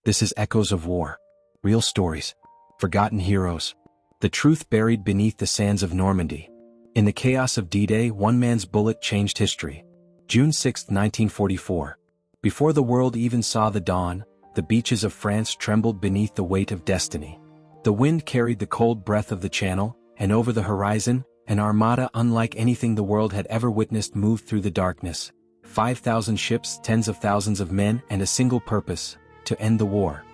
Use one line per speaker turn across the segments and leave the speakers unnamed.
This is Echoes of War. Real stories. Forgotten heroes. The truth buried beneath the sands of Normandy. In the chaos of D-Day, one man's bullet changed history. June 6, 1944. Before the world even saw the dawn, the beaches of France trembled beneath the weight of destiny. The wind carried the cold breath of the Channel, and over the horizon, an armada unlike anything the world had ever witnessed moved through the darkness. 5,000 ships, tens of thousands of men, and a single purpose: to end the war.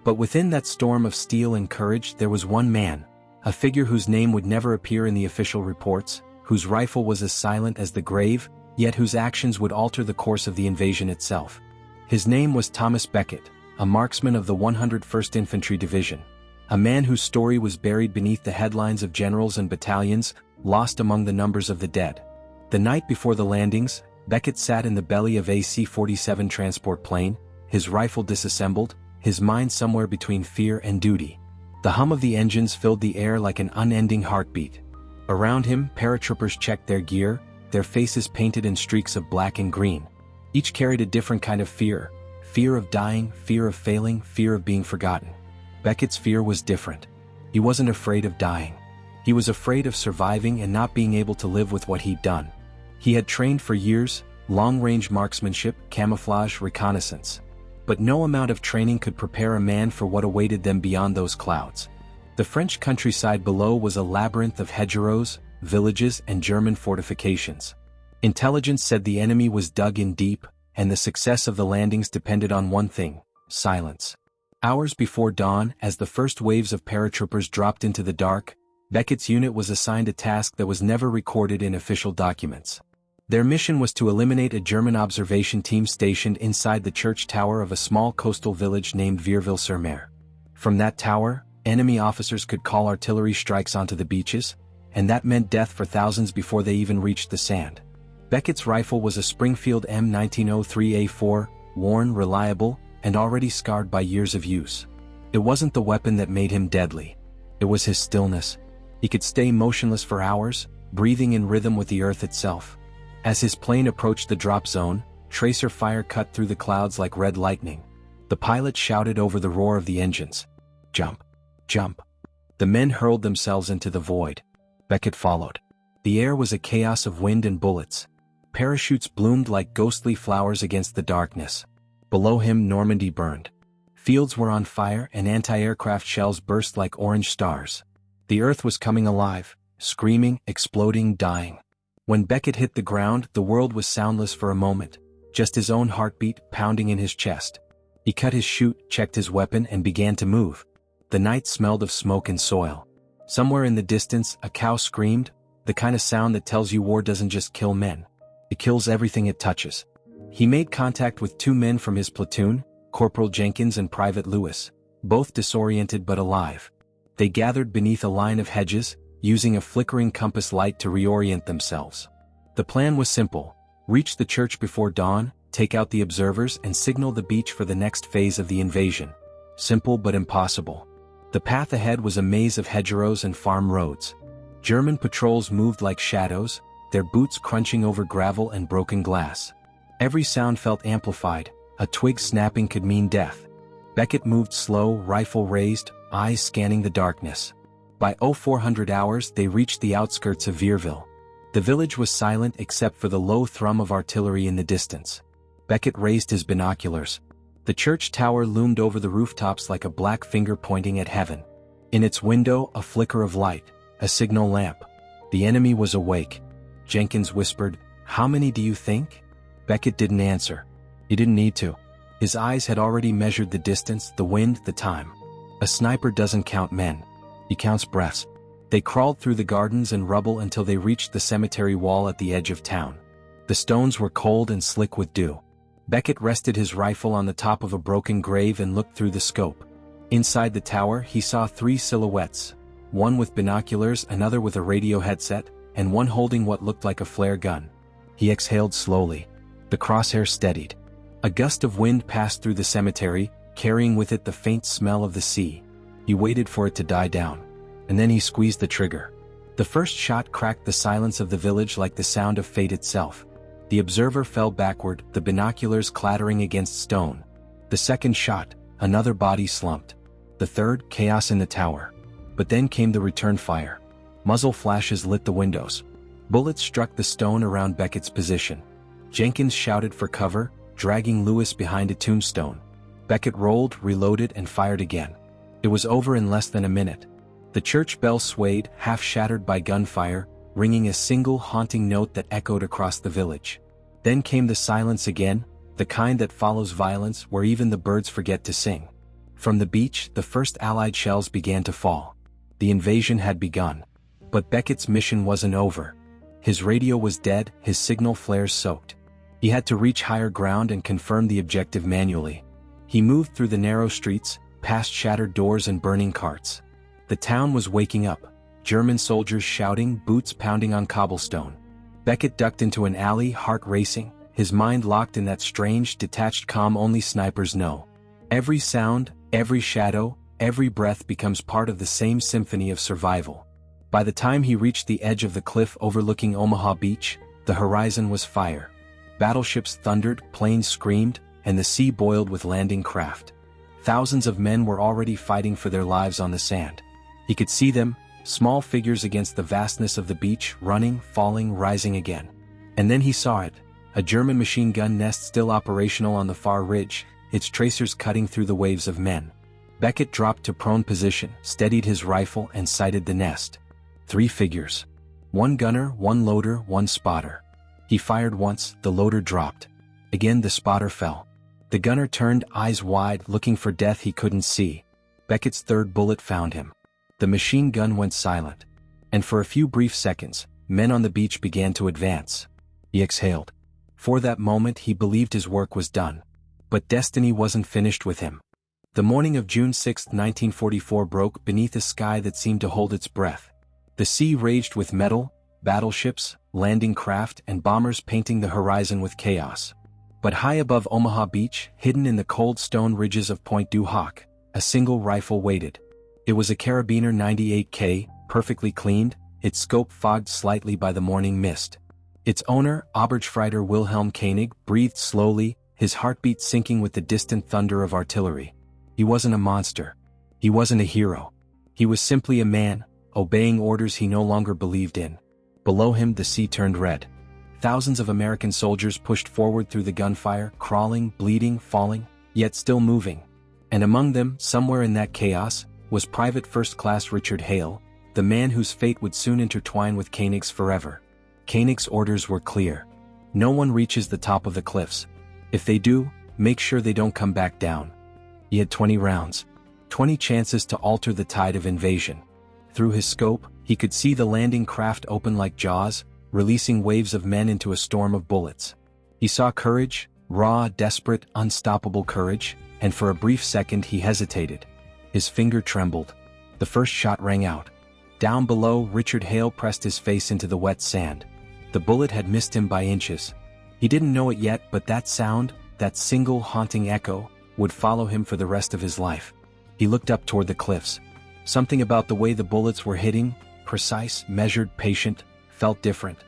But within that storm of steel and courage there was one man, a figure whose name would never appear in the official reports, whose rifle was as silent as the grave, yet whose actions would alter the course of the invasion itself. His name was Thomas Becket, a marksman of the 101st Infantry Division. A man whose story was buried beneath the headlines of generals and battalions, lost among the numbers of the dead. The night before the landings, Becket sat in the belly of a C-47 transport plane, his rifle disassembled, his mind somewhere between fear and duty. The hum of the engines filled the air like an unending heartbeat. Around him, paratroopers checked their gear, their faces painted in streaks of black and green. Each carried a different kind of fear: fear of dying, fear of failing, fear of being forgotten. Becket's fear was different. He wasn't afraid of dying. He was afraid of surviving and not being able to live with what he'd done. He had trained for years: long-range marksmanship, camouflage, reconnaissance. But no amount of training could prepare a man for what awaited them beyond those clouds. The French countryside below was a labyrinth of hedgerows, villages, and German fortifications. Intelligence said the enemy was dug in deep, and the success of the landings depended on one thing: silence. Hours before dawn, as the first waves of paratroopers dropped into the dark, Becket's unit was assigned a task that was never recorded in official documents. Their mission was to eliminate a German observation team stationed inside the church tower of a small coastal village named Vierville-sur-Mer. From that tower, enemy officers could call artillery strikes onto the beaches, and that meant death for thousands before they even reached the sand. Becket's rifle was a Springfield M1903A4, worn, reliable, and already scarred by years of use. It wasn't the weapon that made him deadly. It was his stillness. He could stay motionless for hours, breathing in rhythm with the earth itself. As his plane approached the drop zone, tracer fire cut through the clouds like red lightning. The pilot shouted over the roar of the engines: "Jump! Jump!" The men hurled themselves into the void. Becket followed. The air was a chaos of wind and bullets. Parachutes bloomed like ghostly flowers against the darkness. Below him, Normandy burned. Fields were on fire and anti-aircraft shells burst like orange stars. The earth was coming alive, screaming, exploding, dying. When Becket hit the ground, the world was soundless for a moment, just his own heartbeat pounding in his chest. He cut his chute, checked his weapon, and began to move. The night smelled of smoke and soil. Somewhere in the distance, a cow screamed, the kind of sound that tells you war doesn't just kill men. It kills everything it touches. He made contact with two men from his platoon, Corporal Jenkins and Private Lewis, both disoriented but alive. They gathered beneath a line of hedges, using a flickering compass light to reorient themselves. The plan was simple: reach the church before dawn, take out the observers, and signal the beach for the next phase of the invasion. Simple but impossible. The path ahead was a maze of hedgerows and farm roads. German patrols moved like shadows, their boots crunching over gravel and broken glass. Every sound felt amplified. A twig snapping could mean death. Becket moved slow, rifle raised, eyes scanning the darkness. By 0400 hours they reached the outskirts of Vierville. The village was silent except for the low thrum of artillery in the distance. Becket raised his binoculars. The church tower loomed over the rooftops like a black finger pointing at heaven. In its window, a flicker of light, a signal lamp. The enemy was awake. Jenkins whispered, "How many do you think?" Becket didn't answer. He didn't need to. His eyes had already measured the distance, the wind, the time. A sniper doesn't count men. He counts breaths. They crawled through the gardens and rubble until they reached the cemetery wall at the edge of town. The stones were cold and slick with dew. Becket rested his rifle on the top of a broken grave and looked through the scope. Inside the tower, he saw three silhouettes: one with binoculars, another with a radio headset, and one holding what looked like a flare gun. He exhaled slowly. The crosshair steadied. A gust of wind passed through the cemetery, carrying with it the faint smell of the sea. He waited for it to die down. And then he squeezed the trigger. The first shot cracked the silence of the village like the sound of fate itself. The observer fell backward, the binoculars clattering against stone. The second shot, Another body slumped. The third, chaos in the tower. But then came the return fire. Muzzle flashes lit the windows. Bullets struck the stone around Beckett's position. Jenkins shouted for cover, dragging Lewis behind a tombstone. Beckett rolled, reloaded, and fired again. It was over in less than a minute. The church bell swayed, half shattered by gunfire, ringing a single haunting note that echoed across the village. Then came the silence again, the kind that follows violence, where even the birds forget to sing. From the beach, the first Allied shells began to fall. The invasion had begun. But Beckett's mission wasn't over. His radio was dead, his signal flares soaked. He had to reach higher ground and confirm the objective manually. He moved through the narrow streets, past shattered doors and burning carts. The town was waking up. German soldiers shouting, boots pounding on cobblestone. Beckett ducked into an alley, heart racing, his mind locked in that strange, detached calm only snipers know. Every sound, every shadow, every breath becomes part of the same symphony of survival. By the time he reached the edge of the cliff overlooking Omaha Beach, the horizon was fire. Battleships thundered, planes screamed, and the sea boiled with landing craft. Thousands of men were already fighting for their lives on the sand. He could see them, small figures against the vastness of the beach, running, falling, rising again. And then he saw it, a German machine gun nest still operational on the far ridge, its tracers cutting through the waves of men. Beckett dropped to prone position, steadied his rifle, and sighted the nest. 3 figures. 1 gunner, 1 loader, 1 spotter. He fired once, the loader dropped. Again the spotter fell. The gunner turned, eyes wide, looking for death he couldn't see. Beckett's third bullet found him. The machine gun went silent. And for a few brief seconds, men on the beach began to advance. He exhaled. For that moment he believed his work was done. But destiny wasn't finished with him. The morning of June 6, 1944 broke beneath a sky that seemed to hold its breath. The sea raged with metal, battleships, landing craft, and bombers painting the horizon with chaos. But high above Omaha Beach, hidden in the cold stone ridges of Point du Hoc, a single rifle waited. It was a Carabiner 98K, perfectly cleaned, its scope fogged slightly by the morning mist. Its owner, Oberstfreiter Wilhelm Koenig, breathed slowly, his heartbeat sinking with the distant thunder of artillery. He wasn't a monster. He wasn't a hero. He was simply a man, obeying orders he no longer believed in. Below him the sea turned red. Thousands of American soldiers pushed forward through the gunfire, crawling, bleeding, falling, yet still moving. And among them, somewhere in that chaos, was Private First Class Richard Hale, the man whose fate would soon intertwine with Koenig's forever. Koenig's orders were clear. No one reaches the top of the cliffs. If they do, make sure they don't come back down. He had 20 rounds. 20 chances to alter the tide of invasion. Through his scope, he could see the landing craft open like jaws, releasing waves of men into a storm of bullets. He saw courage, raw, desperate, unstoppable courage, and for a brief second he hesitated. His finger trembled. The first shot rang out. Down below, Richard Hale pressed his face into the wet sand. The bullet had missed him by inches. He didn't know it yet, but that sound, that single haunting echo, would follow him for the rest of his life. He looked up toward the cliffs. Something about the way the bullets were hitting, precise, measured, patient, felt different.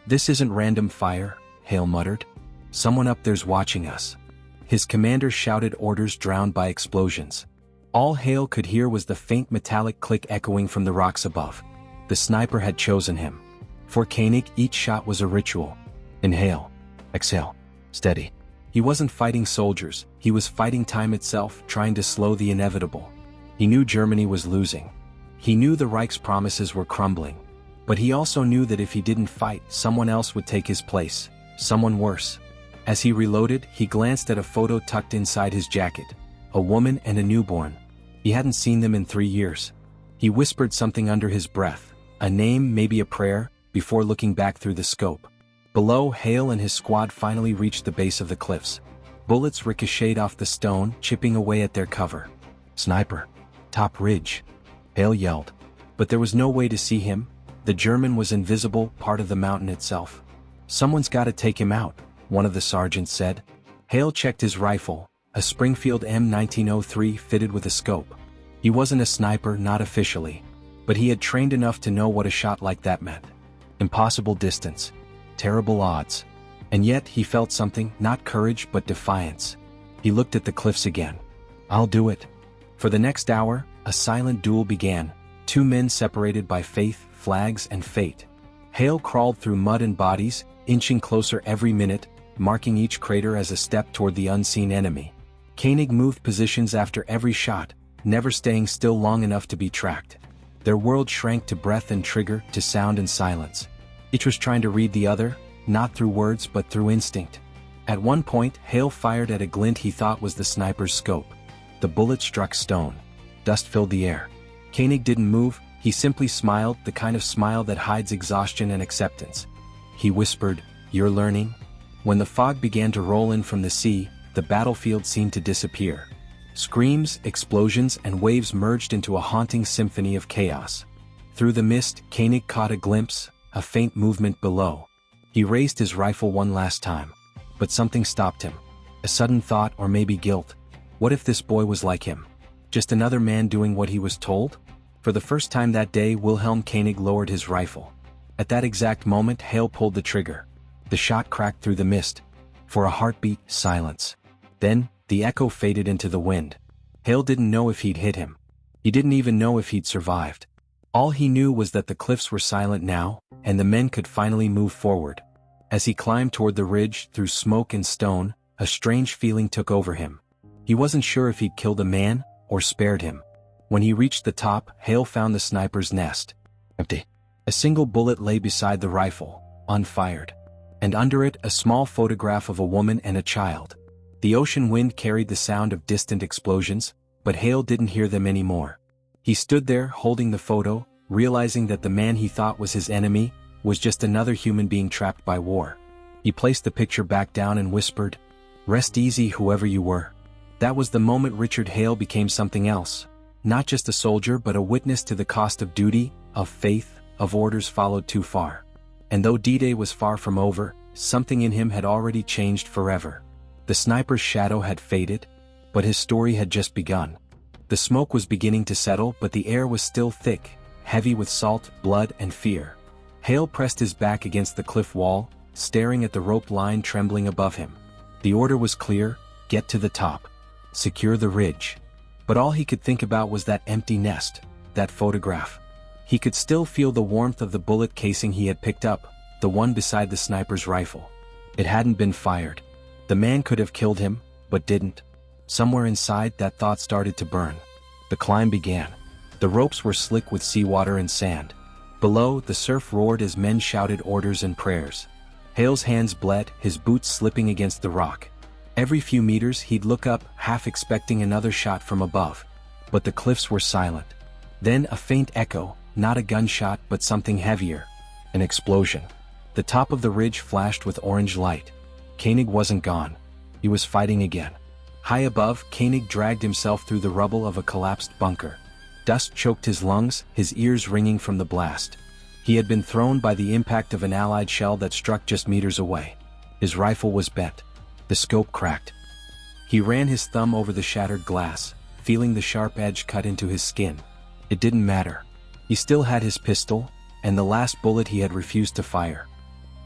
"This isn't random fire," Hale muttered. "Someone up there's watching us." His commander shouted orders drowned by explosions. All Hale could hear was the faint metallic click echoing from the rocks above. The sniper had chosen him. For Koenig, each shot was a ritual. Inhale. Exhale. Steady. He wasn't fighting soldiers, he was fighting time itself, trying to slow the inevitable. He knew Germany was losing. He knew the Reich's promises were crumbling. But he also knew that if he didn't fight, someone else would take his place, someone worse. As he reloaded, he glanced at a photo tucked inside his jacket. A woman and a newborn. He hadn't seen them in 3 years. He whispered something under his breath, a name, maybe a prayer, before looking back through the scope. Below, Hale and his squad finally reached the base of the cliffs. Bullets ricocheted off the stone, chipping away at their cover. "Sniper! Top ridge!" Hale yelled. But there was no way to see him. The German was invisible, part of the mountain itself. "Someone's got to take him out," one of the sergeants said. Hale checked his rifle, a Springfield M1903 fitted with a scope. He wasn't a sniper, not officially. But he had trained enough to know what a shot like that meant. Impossible distance. Terrible odds. And yet he felt something, not courage but defiance. He looked at the cliffs again. I'll do it. For the next hour, a silent duel began, two men separated by faith, flags, and fate. Hale crawled through mud and bodies, inching closer every minute, marking each crater as a step toward the unseen enemy. Koenig moved positions after every shot, never staying still long enough to be tracked. Their world shrank to breath and trigger, to sound and silence. Each was trying to read the other, not through words but through instinct. At one point, Hale fired at a glint he thought was the sniper's scope. The bullet struck stone. Dust filled the air. Koenig didn't move, he simply smiled, the kind of smile that hides exhaustion and acceptance. He whispered, "You're learning?" When the fog began to roll in from the sea, the battlefield seemed to disappear. Screams, explosions, and waves merged into a haunting symphony of chaos. Through the mist, Koenig caught a glimpse, a faint movement below. He raised his rifle one last time. But something stopped him. A sudden thought, or maybe guilt. What if this boy was like him? Just another man doing what he was told? For the first time that day, Wilhelm Koenig lowered his rifle. At that exact moment, Hale pulled the trigger. The shot cracked through the mist. For a heartbeat, silence. Then, the echo faded into the wind. Hale didn't know if he'd hit him. He didn't even know if he'd survived. All he knew was that the cliffs were silent now, and the men could finally move forward. As he climbed toward the ridge, through smoke and stone, a strange feeling took over him. He wasn't sure if he'd killed a man, or spared him. When he reached the top, Hale found the sniper's nest. Empty. A single bullet lay beside the rifle, unfired. And under it, a small photograph of a woman and a child. The ocean wind carried the sound of distant explosions, but Hale didn't hear them anymore. He stood there, holding the photo, realizing that the man he thought was his enemy was just another human being trapped by war. He placed the picture back down and whispered, "Rest easy, whoever you were." That was the moment Richard Hale became something else. Not just a soldier but a witness to the cost of duty, of faith, of orders followed too far. And though D-Day was far from over, something in him had already changed forever. The sniper's shadow had faded, but his story had just begun. The smoke was beginning to settle, but the air was still thick, heavy with salt, blood, and fear. Hale pressed his back against the cliff wall, staring at the rope line trembling above him. The order was clear: get to the top. Secure the ridge. But all he could think about was that empty nest, that photograph. He could still feel the warmth of the bullet casing he had picked up, the one beside the sniper's rifle. It hadn't been fired. The man could have killed him, but didn't. Somewhere inside, that thought started to burn. The climb began. The ropes were slick with seawater and sand. Below, the surf roared as men shouted orders and prayers. Hale's hands bled, his boots slipping against the rock. Every few meters he'd look up, half expecting another shot from above. But the cliffs were silent. Then a faint echo, not a gunshot but something heavier. An explosion. The top of the ridge flashed with orange light. Koenig wasn't gone. He was fighting again. High above, Koenig dragged himself through the rubble of a collapsed bunker. Dust choked his lungs, his ears ringing from the blast. He had been thrown by the impact of an Allied shell that struck just meters away. His rifle was bent. The scope cracked. He ran his thumb over the shattered glass, feeling the sharp edge cut into his skin. It didn't matter. He still had his pistol, and the last bullet he had refused to fire.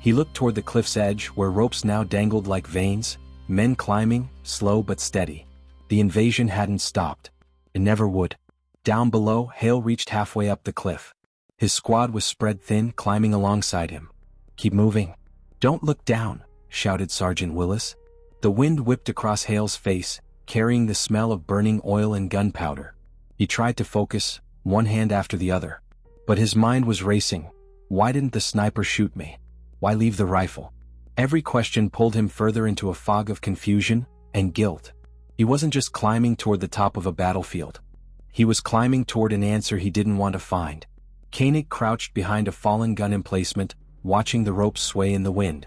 He looked toward the cliff's edge, where ropes now dangled like veins, men climbing, slow but steady. The invasion hadn't stopped. It never would. Down below, Hale reached halfway up the cliff. His squad was spread thin, climbing alongside him. "Keep moving. Don't look down," shouted Sergeant Willis. The wind whipped across Hale's face, carrying the smell of burning oil and gunpowder. He tried to focus, one hand after the other. But his mind was racing. Why didn't the sniper shoot me? Why leave the rifle? Every question pulled him further into a fog of confusion and guilt. He wasn't just climbing toward the top of a battlefield. He was climbing toward an answer he didn't want to find. Koenig crouched behind a fallen gun emplacement, watching the ropes sway in the wind.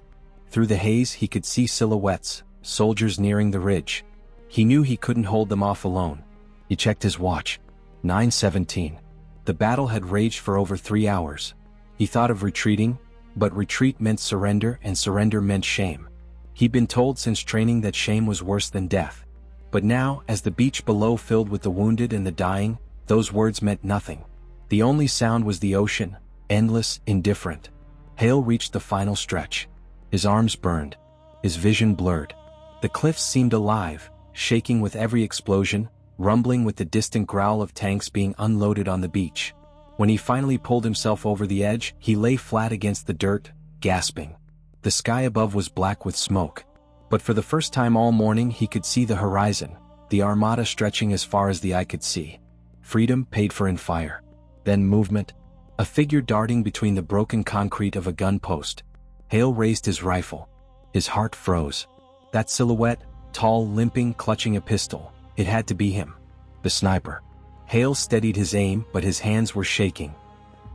Through the haze he could see silhouettes, soldiers nearing the ridge. He knew he couldn't hold them off alone. He checked his watch. 9:17. The battle had raged for over 3 hours. He thought of retreating, but retreat meant surrender and surrender meant shame. He'd been told since training that shame was worse than death. But now, as the beach below filled with the wounded and the dying, those words meant nothing. The only sound was the ocean, endless, indifferent. Hale reached the final stretch. His arms burned. His vision blurred. The cliffs seemed alive, shaking with every explosion, rumbling with the distant growl of tanks being unloaded on the beach. When he finally pulled himself over the edge, he lay flat against the dirt, gasping. The sky above was black with smoke. But for the first time all morning he could see the horizon, the armada stretching as far as the eye could see. Freedom paid for in fire. Then movement. A figure darting between the broken concrete of a gun post. Hale raised his rifle. His heart froze. That silhouette, tall, limping, clutching a pistol. It had to be him. The sniper. Hale steadied his aim, but his hands were shaking.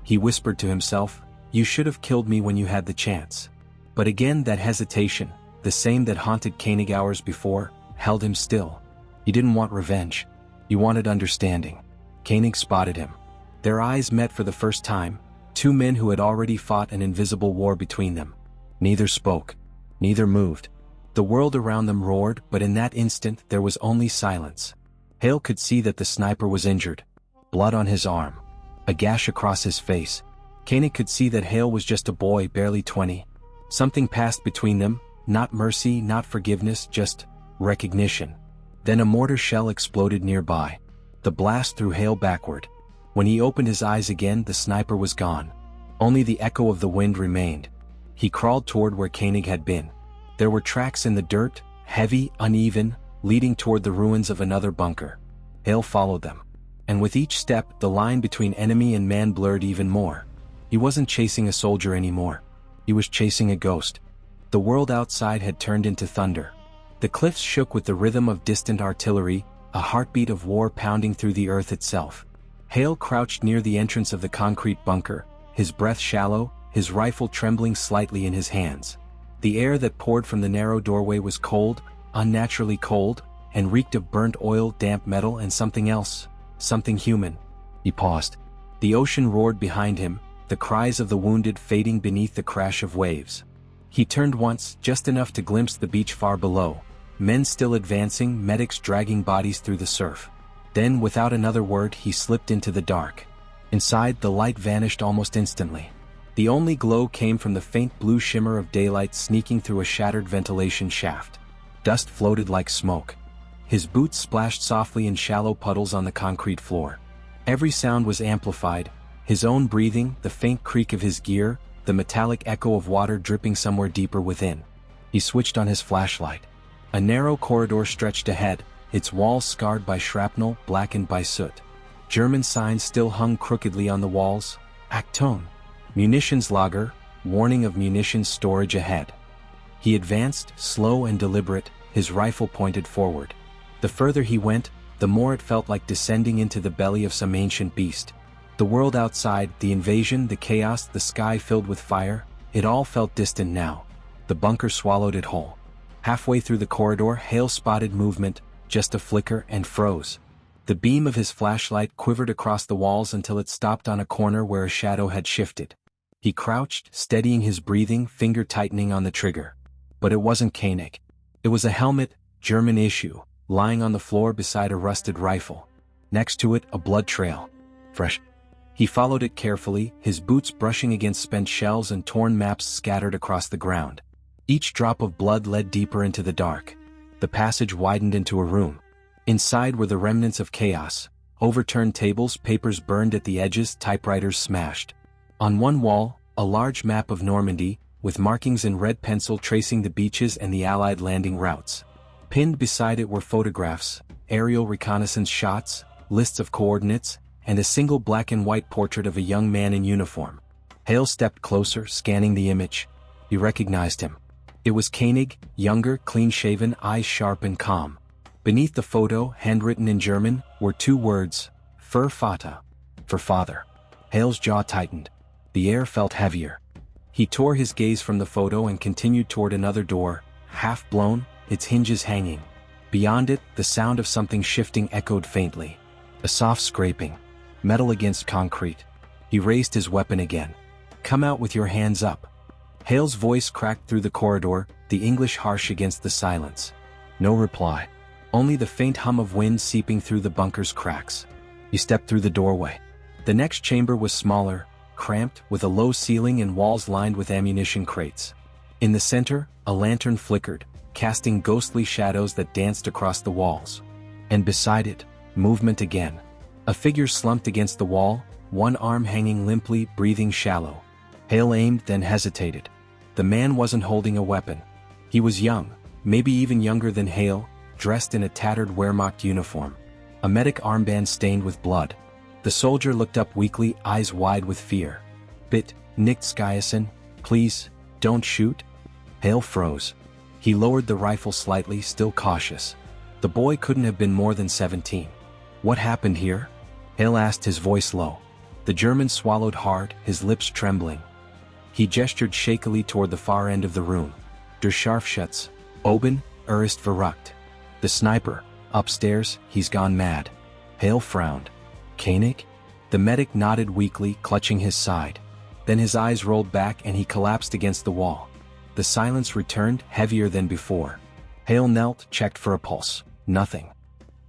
He whispered to himself, "You should have killed me when you had the chance." But again that hesitation, the same that haunted Koenig hours before, held him still. He didn't want revenge. He wanted understanding. Koenig spotted him. Their eyes met for the first time, two men who had already fought an invisible war between them. Neither spoke. Neither moved. The world around them roared, but in that instant there was only silence. Hale could see that the sniper was injured. Blood on his arm. A gash across his face. Koenig could see that Hale was just a boy, barely 20. Something passed between them, not mercy, not forgiveness, just recognition. Then a mortar shell exploded nearby. The blast threw Hale backward. When he opened his eyes again, the sniper was gone. Only the echo of the wind remained. He crawled toward where Koenig had been. There were tracks in the dirt, heavy, uneven, leading toward the ruins of another bunker. Hale followed them. And with each step, the line between enemy and man blurred even more. He wasn't chasing a soldier anymore. He was chasing a ghost. The world outside had turned into thunder. The cliffs shook with the rhythm of distant artillery, a heartbeat of war pounding through the earth itself. Hale crouched near the entrance of the concrete bunker, his breath shallow, his rifle trembling slightly in his hands. The air that poured from the narrow doorway was cold, unnaturally cold, and reeked of burnt oil, damp metal, and something else, something human. He paused. The ocean roared behind him, the cries of the wounded fading beneath the crash of waves. He turned once, just enough to glimpse the beach far below, men still advancing, medics dragging bodies through the surf. Then, without another word, he slipped into the dark. Inside, the light vanished almost instantly. The only glow came from the faint blue shimmer of daylight sneaking through a shattered ventilation shaft. Dust floated like smoke. His boots splashed softly in shallow puddles on the concrete floor. Every sound was amplified, his own breathing, the faint creak of his gear, the metallic echo of water dripping somewhere deeper within. He switched on his flashlight. A narrow corridor stretched ahead, its walls scarred by shrapnel, blackened by soot. German signs still hung crookedly on the walls. Achtung! Munitions lager, warning of munitions storage ahead. He advanced, slow and deliberate, his rifle pointed forward. The further he went, the more it felt like descending into the belly of some ancient beast. The world outside, the invasion, the chaos, the sky filled with fire, it all felt distant now. The bunker swallowed it whole. Halfway through the corridor, Hale spotted movement, just a flicker, and froze. The beam of his flashlight quivered across the walls until it stopped on a corner where a shadow had shifted. He crouched, steadying his breathing, finger tightening on the trigger. But it wasn't Koenig. It was a helmet, German issue, lying on the floor beside a rusted rifle. Next to it, a blood trail. Fresh. He followed it carefully, his boots brushing against spent shells and torn maps scattered across the ground. Each drop of blood led deeper into the dark. The passage widened into a room. Inside were the remnants of chaos, overturned tables, papers burned at the edges, typewriters smashed. On one wall, a large map of Normandy, with markings in red pencil tracing the beaches and the Allied landing routes. Pinned beside it were photographs, aerial reconnaissance shots, lists of coordinates, and a single black and white portrait of a young man in uniform. Hale stepped closer, scanning the image. He recognized him. It was Koenig, younger, clean-shaven, eyes sharp and calm. Beneath the photo, handwritten in German, were two words, für Vater, for father. Hale's jaw tightened. The air felt heavier. He tore his gaze from the photo and continued toward another door, half blown, its hinges hanging. Beyond it, the sound of something shifting echoed faintly. A soft scraping. Metal against concrete. He raised his weapon again. "Come out with your hands up." Hale's voice cracked through the corridor, the English harsh against the silence. No reply. Only the faint hum of wind seeping through the bunker's cracks. He stepped through the doorway. The next chamber was smaller, cramped, with a low ceiling and walls lined with ammunition crates. In the center, a lantern flickered, casting ghostly shadows that danced across the walls. And beside it, Movement again. A figure slumped against the wall, one arm hanging limply, breathing shallow. Hale aimed, then hesitated. The man wasn't holding a weapon. He was young, maybe even younger than Hale, dressed in a tattered Wehrmacht uniform. A medic armband stained with blood. The soldier looked up weakly, eyes wide with fear. Nick Skiason, please, don't shoot." Hale froze. He lowered the rifle slightly, still cautious. The boy couldn't have been more than 17. "What happened here?" Hale asked, his voice low. The German swallowed hard, his lips trembling. He gestured shakily toward the far end of the room. "Der Scharfschütze, oben, ist verrückt. The sniper, upstairs, he's gone mad." Hale frowned. "Koenig?" The medic nodded weakly, clutching his side. Then his eyes rolled back and he collapsed against the wall. The silence returned, heavier than before. Hale knelt, checked for a pulse. Nothing.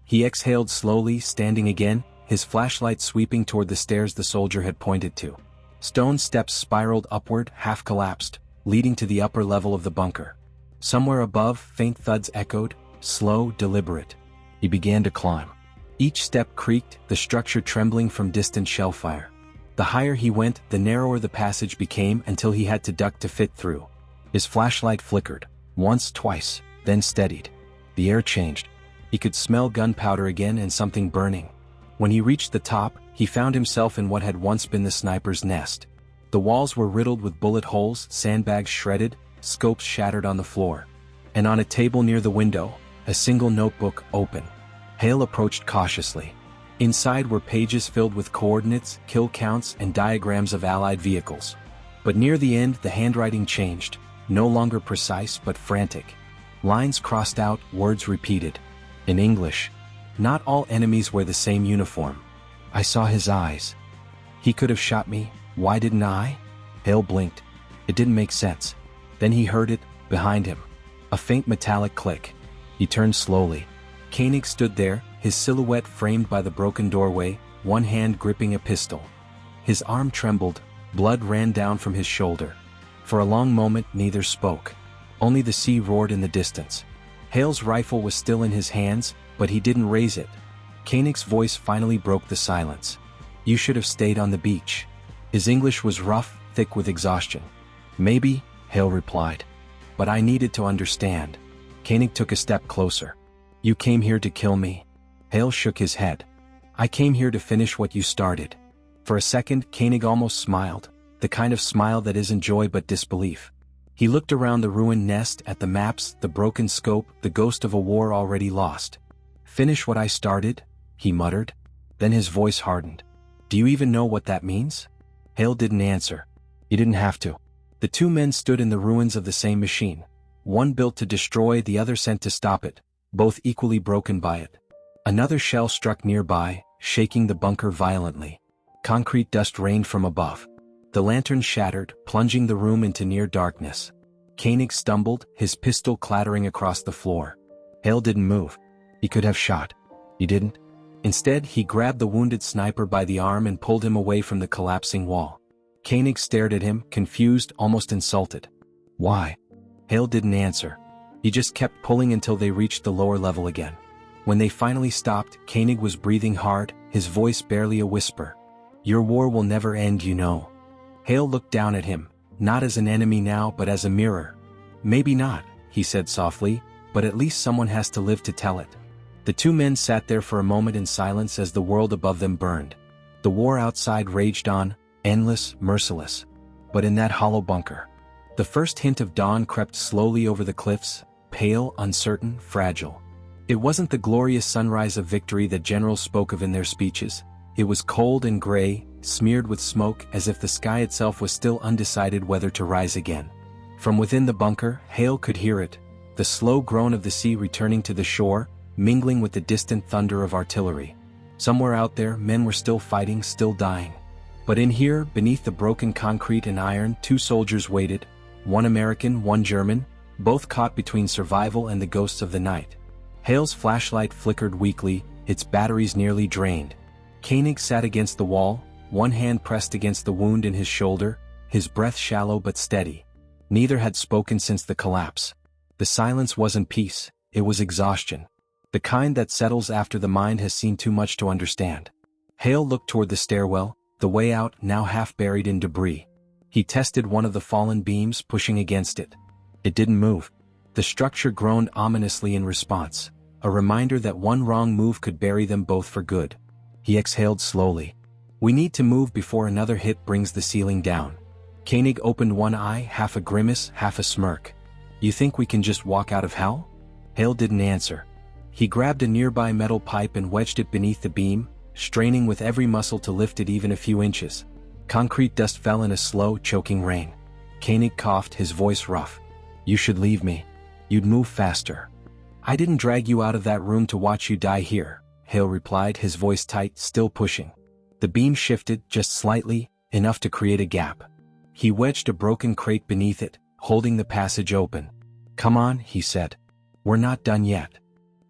He exhaled slowly, standing again, his flashlight sweeping toward the stairs the soldier had pointed to. Stone steps spiraled upward, half collapsed, leading to the upper level of the bunker. Somewhere above, faint thuds echoed, slow, deliberate. He began to climb. Each step creaked, the structure trembling from distant shell fire. The higher he went, the narrower the passage became until he had to duck to fit through. His flashlight flickered, once, twice, then steadied. The air changed. He could smell gunpowder again and something burning. When he reached the top, he found himself in what had once been the sniper's nest. The walls were riddled with bullet holes, sandbags shredded, scopes shattered on the floor. And on a table near the window, a single notebook open. Hale approached cautiously. Inside were pages filled with coordinates, kill counts, and diagrams of Allied vehicles. But near the end, the handwriting changed, no longer precise but frantic. Lines crossed out, words repeated. In English. "Not all enemies wear the same uniform. I saw his eyes. He could have shot me, why didn't I?" Hale blinked. It didn't make sense. Then he heard it, behind him. A faint metallic click. He turned slowly. Koenig stood there, his silhouette framed by the broken doorway, one hand gripping a pistol. His arm trembled, blood ran down from his shoulder. For a long moment neither spoke. Only the sea roared in the distance. Hale's rifle was still in his hands, but he didn't raise it. Koenig's voice finally broke the silence. "You should have stayed on the beach." His English was rough, thick with exhaustion. "Maybe," Hale replied. "But I needed to understand." Koenig took a step closer. "You came here to kill me?" Hale shook his head. "I came here to finish what you started." For a second, Koenig almost smiled, the kind of smile that isn't joy but disbelief. He looked around the ruined nest, at the maps, the broken scope, the ghost of a war already lost. "Finish what I started?" he muttered. Then his voice hardened. "Do you even know what that means?" Hale didn't answer. He didn't have to. The two men stood in the ruins of the same machine. One built to destroy, the other sent to stop it, both equally broken by it. Another shell struck nearby, shaking the bunker violently. Concrete dust rained from above. The lantern shattered, plunging the room into near darkness. Koenig stumbled, his pistol clattering across the floor. Hale didn't move. He could have shot. He didn't. Instead, he grabbed the wounded sniper by the arm and pulled him away from the collapsing wall. Koenig stared at him, confused, almost insulted. "Why?" Hale didn't answer. He just kept pulling until they reached the lower level again. When they finally stopped, Koenig was breathing hard, his voice barely a whisper. "Your war will never end, you know." Hale looked down at him, not as an enemy now but as a mirror. "Maybe not," he said softly, "but at least someone has to live to tell it." The two men sat there for a moment in silence as the world above them burned. The war outside raged on, endless, merciless. But in that hollow bunker, the first hint of dawn crept slowly over the cliffs, pale, uncertain, fragile. It wasn't the glorious sunrise of victory that generals spoke of in their speeches. It was cold and gray, smeared with smoke, as if the sky itself was still undecided whether to rise again. From within the bunker, Hale could hear it, the slow groan of the sea returning to the shore, mingling with the distant thunder of artillery. Somewhere out there, men were still fighting, still dying. But in here, beneath the broken concrete and iron, two soldiers waited, one American, one German, both caught between survival and the ghosts of the night. Hale's flashlight flickered weakly, its batteries nearly drained. Koenig sat against the wall, one hand pressed against the wound in his shoulder, his breath shallow but steady. Neither had spoken since the collapse. The silence wasn't peace, it was exhaustion. The kind that settles after the mind has seen too much to understand. Hale looked toward the stairwell, the way out now half buried in debris. He tested one of the fallen beams, pushing against it. It didn't move. The structure groaned ominously in response, a reminder that one wrong move could bury them both for good. He exhaled slowly. We need to move before another hit brings the ceiling down. Koenig opened one eye, half a grimace, half a smirk. You think we can just walk out of hell? Hale didn't answer. He grabbed a nearby metal pipe and wedged it beneath the beam, straining with every muscle to lift it even a few inches. Concrete dust fell in a slow, choking rain. Koenig coughed, his voice rough. You should leave me. You'd move faster. I didn't drag you out of that room to watch you die here, Hale replied, his voice tight, still pushing. The beam shifted, just slightly, enough to create a gap. He wedged a broken crate beneath it, holding the passage open. Come on, he said. We're not done yet.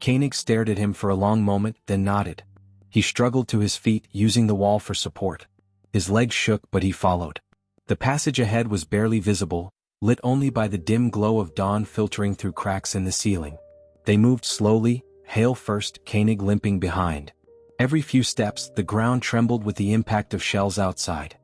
Koenig stared at him for a long moment, then nodded. He struggled to his feet, using the wall for support. His legs shook, but he followed. The passage ahead was barely visible, lit only by the dim glow of dawn filtering through cracks in the ceiling. They moved slowly, Hale first, Koenig limping behind. Every few steps, the ground trembled with the impact of shells outside.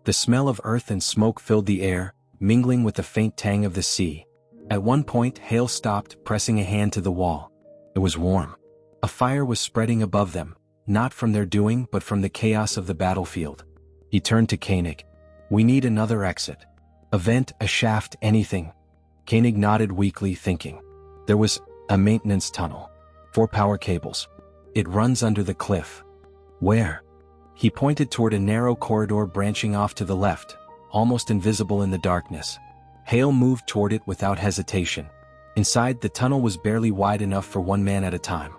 The smell of earth and smoke filled the air, mingling with the faint tang of the sea. At one point, Hale stopped, pressing a hand to the wall. It was warm. A fire was spreading above them, not from their doing but from the chaos of the battlefield. He turned to Koenig. We need another exit. A vent, a shaft, anything. Koenig nodded weakly, thinking. There was a maintenance tunnel. 4 power cables. It runs under the cliff. Where? He pointed toward a narrow corridor branching off to the left, almost invisible in the darkness. Hale moved toward it without hesitation. Inside, the tunnel was barely wide enough for one man at a time.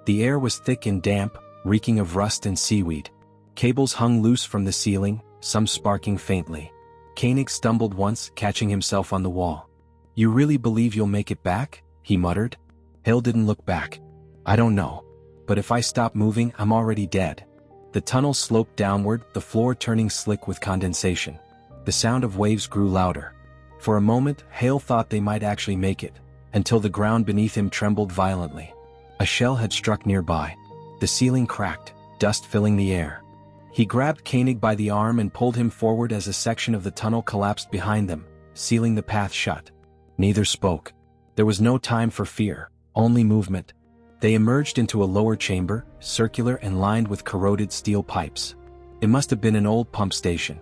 The air was thick and damp, reeking of rust and seaweed. Cables hung loose from the ceiling, some sparking faintly. Koenig stumbled once, catching himself on the wall. You really believe you'll make it back? He muttered. Hale didn't look back. I don't know. But if I stop moving, I'm already dead. The tunnel sloped downward, the floor turning slick with condensation. The sound of waves grew louder. For a moment, Hale thought they might actually make it, until the ground beneath him trembled violently. A shell had struck nearby. The ceiling cracked, dust filling the air. He grabbed Koenig by the arm and pulled him forward as a section of the tunnel collapsed behind them, sealing the path shut. Neither spoke. There was no time for fear, only movement. They emerged into a lower chamber, circular and lined with corroded steel pipes. It must have been an old pump station.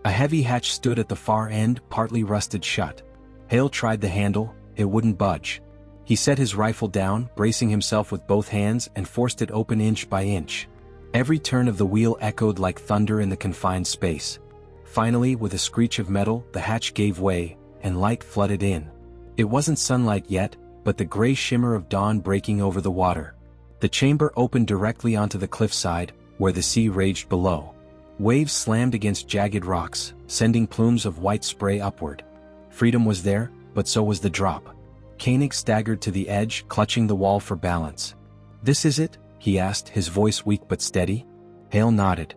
A heavy hatch stood at the far end, partly rusted shut. Hale tried the handle, it wouldn't budge. He set his rifle down, bracing himself with both hands, and forced it open inch by inch. Every turn of the wheel echoed like thunder in the confined space. Finally, with a screech of metal, the hatch gave way, and light flooded in. It wasn't sunlight yet, but the gray shimmer of dawn breaking over the water. The chamber opened directly onto the cliffside, where the sea raged below. Waves slammed against jagged rocks, sending plumes of white spray upward. Freedom was there, but so was the drop. Koenig staggered to the edge, clutching the wall for balance. This is it? He asked, his voice weak but steady. Hale nodded.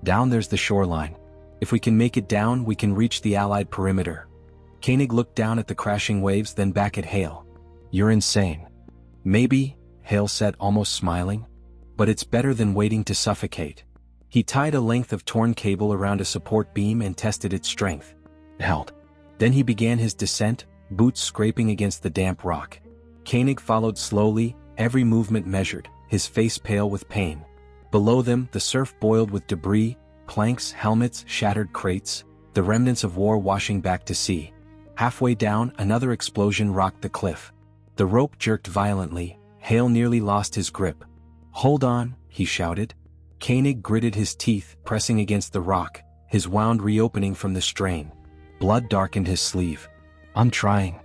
Down there's the shoreline. If we can make it down, we can reach the Allied perimeter. Koenig looked down at the crashing waves, then back at Hale. You're insane. Maybe, Hale said, almost smiling. But it's better than waiting to suffocate. He tied a length of torn cable around a support beam and tested its strength. It held. Then he began his descent, boots scraping against the damp rock. Koenig followed slowly, every movement measured, his face pale with pain. Below them, the surf boiled with debris, planks, helmets, shattered crates, the remnants of war washing back to sea. Halfway down, another explosion rocked the cliff. The rope jerked violently. Hale nearly lost his grip. Hold on, he shouted. Koenig gritted his teeth, pressing against the rock, his wound reopening from the strain. Blood darkened his sleeve. I'm trying.